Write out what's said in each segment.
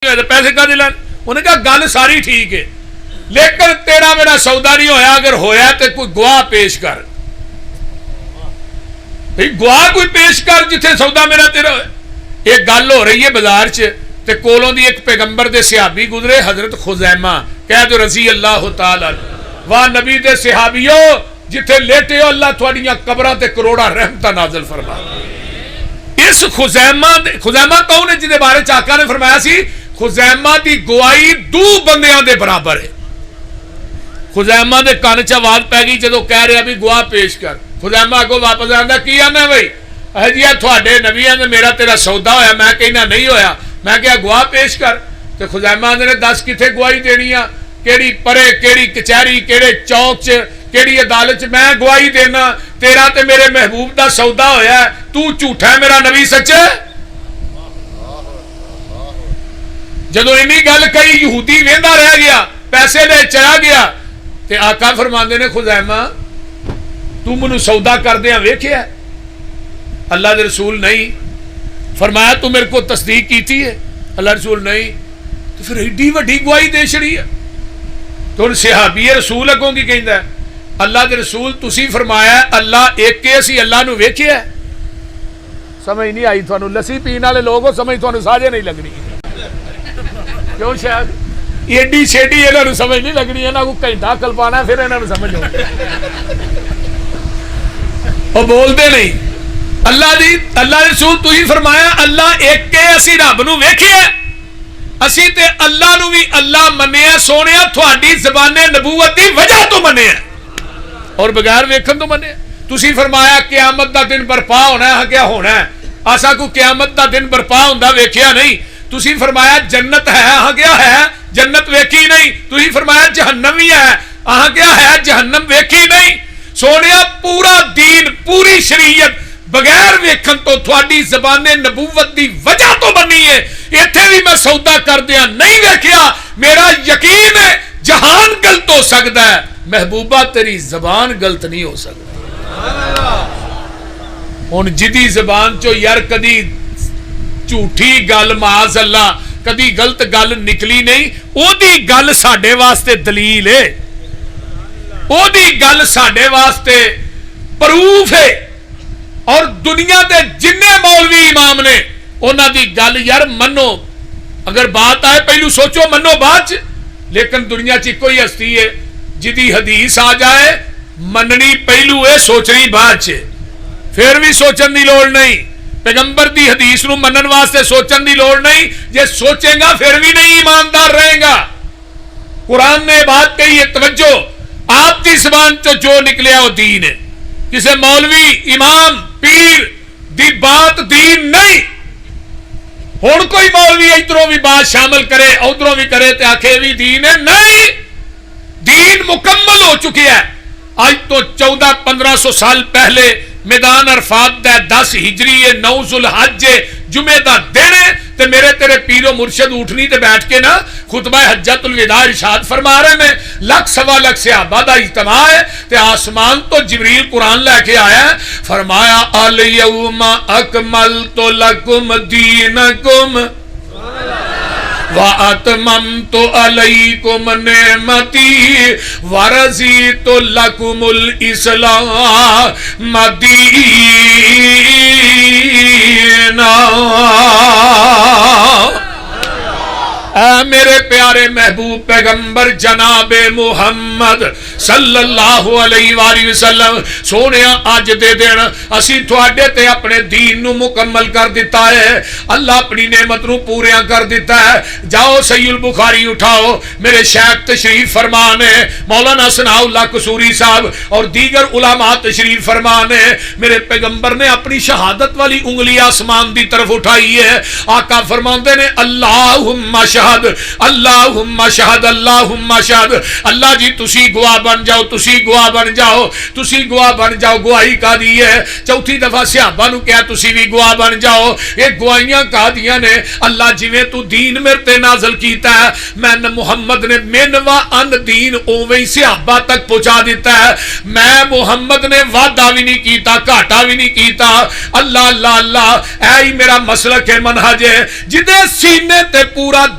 ہوئے پیسے کا دلان. انہوں نے کہا گل ساری ٹھیک ہے لیکن تیرا میرا سودا نہیں ہویا, اگر ہویا تو کوئی گواہ پیش کر. گواہ کوئی پیش کر جتھے سودا میرا تیرا ہویا. ایک گل ہو رہی ہے بازار تے کولوں دی ایک پیغمبر دے صحابی گزرے حضرت خزیمہ کہہ دو رضی اللہ تعالی. واہ نبی دے صحابیو جتھے لیٹے ہو اللہ تھوڑیاں قبراں تے کروڑا رحمتہ نازل فرما. اس خزیمہ کون ہے جن دے بارے آقا نے فرمایا سی خزیمہ دی گواہی 2 بندیاں دے برابر ہے. خزیمہ دے کان چ آواز پی گئی جدو کہہ رہا بھی گواہ پیش کر. خزیمہ اگوں واپس آندا کی آنا بھائی جی تھوڑے نبیاں نے میرا تیرا سودا ہویا, میں کہنا نہیں ہویا, میں کہا گواہ پیش کر. تو خزیمہ نے دس کتنے گواہی دینی آ, کیڑی پرے کیڑی کچہری کیڑے چوک چ کیڑی عدالت, میں گواہی دینا تیرا تے میرے محبوب دا سودا ہویا ہے, تو جھوٹا ہے میرا نبی سچا ہے. جدو اینی گل کہی یہودی ویندا رہ گیا, پیسے لے چلا گیا. تے آقا فرماندے نے خزیمہ تو منو سودا کردیاں ویکھیا؟ اللہ دے رسول نہیں. فرمایا تو میرے کو تصدیق کیتی ہے؟ اللہ رسول نہیں. تو پھر ایڈی وڈی گواہی دے چھڑی ہے. تو صحابی رسول اگوں کی کہندا ہے اللہ دے رسول تسی فرمایا اللہ ایک کے اسی اللہ نو ویکھیا ہے. سمجھ نہیں آئی تھانوں, لسی پین والے لوگ ہو سمجھ تھانوں ساجے نہیں لگنی. کیوں شاید ایڈی شیڈی انہاں نو سمجھ نہیں لگنی, انہاں کو گھنٹہ کلپانا پھر انہاں نو سمجھ آؤ. وہ بولتے نہیں. اللہ رسول تو ہی فرمایا اللہ ایک کے اسی رب نو ویکھیا, اسی تے اللہ نو بھی اللہ منیا سونیا تھوڑی زبان نبوت دی وجہ تو منیا اور بغیر ویکھن تو منیا. تسی فرمایا قیامت دا دن برپا ہونا ہے, کیا ہونا ہے؟ آسا کو قیامت دا دن برپا ہوندا ویکھیا نہیں. تسی فرمایا جنت ہے, ہاں کیا ہے جنت ویکھی نہیں. تسی فرمایا جہنم بھی ہے, ہاں کیا ہے جہنم ویکھی نہیں. سونیا پورا دین پوری شریعت بغیر ویکھن تو تھوڑی زبان نبوت دی وجہ تو بنی ہے. ایتھے بھی میں سودا کردیا نہیں ویکھیا, میرا یقین ہے جہان غلط ہو سکتا ہے, محبوبہ تیری زبان غلط نہیں ہو سکتا. ہن جدی زبان چو یار کدی جھوٹی گل معاذ اللہ کدی غلط گل نکلی نہیں, او دی گل ساڈے واسطے دلیل ہے, او دی گل ساڈے واسطے پروف ہے. اور دنیا دے جننے مولوی امام نے انہاں دی گل یار منو, اگر بات آئے پہلو سوچو منو بعد, لیکن دنیا چ کوئی ہستی ہے جدی حدیث آ جائے مننی پہلو ہے سوچنی بعد چ, پھر بھی سوچن دی لوڑ نہیں. پیغمبر دی حدیث نو منن واسطے سوچن دی لوڑ نہیں, جے سوچے گا پھر بھی نہیں ایماندار رہے گا. قرآن نے بات کہی ہے توجہ, آپ دی زبان تو جو نکلیا وہ دین ہے. کسی مولوی امام پیر دی بات دین نہیں. ہن کوئی مولوی ادھروں بھی بات شامل کرے ادھروں بھی کرے تے آکھے بھی دین ہے, نہیں. دین مکمل ہو چکی ہے. آج تو 1400-1500 سال پہلے میدان عرفات دا 10 ہجری 9 ذوالحج جمعہ دا دن ہے, تے میرے تیرے پیر و مرشد اٹھنی تے بیٹھ کے نا خطبہ حجت الوداع ارشاد فرما رہے میں 1.25 صحابہ دا اجتماع ہے, تے آسمان تو جبریل قرآن لے کے آیا ہے, فرمایا الیوم اکملت لکم دینکم وَأَتْمَمْتُ عَلَيْكُمْ نِعْمَتِي وَرَضِيتُ لَكُمُ الْإِسْلَامَ دِينًا. اے میرے پیارے محبوب پیغمبر جناب محمد صلی اللہ علیہ وآلہ وسلم, سونیا آج دے دین اسی تھوڑے تے اپنے دین نو مکمل کر دیتا ہے, اللہ اپنی نعمت نو پوریاں کر دیتا ہے. جاؤ صحیح البخاری اٹھاؤ, میرے شیخ تشریف فرمانے مولانا ثناء اللہ قصوری صاحب اور دیگر علماء تشریف فرمانے, میرے پیغمبر نے اپنی شہادت والی انگلی آسمان دی طرف اٹھائی ہے. آقا فرماندے نے اللہم شہد اللہم شہد اللہم شہد, اللہ جی تسی گواہ بن جاؤ, تسی گواہ بن جاؤ, تسی گواہ بن جاؤ. گواہی کا دی ہے 4تھی دفعہ صحابہ نو کہا تسی بھی گواہ بن جاؤ. یہ گواہیاں کا دیا نے اللہ جویں تو دین میرے تے نازل کیتا ہے, میں محمد نے من و ان دین اوویں صحابہ تک پہنچا دیتا ہے. میں محمد نے وعدہ بھی نہیں کیتا گھاٹا بھی نہیں کیتا. اللہ اللہ اللہ, اے میرا مسلک ہے منہج ہے, جدے سینے تے پورا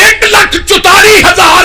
1,44,000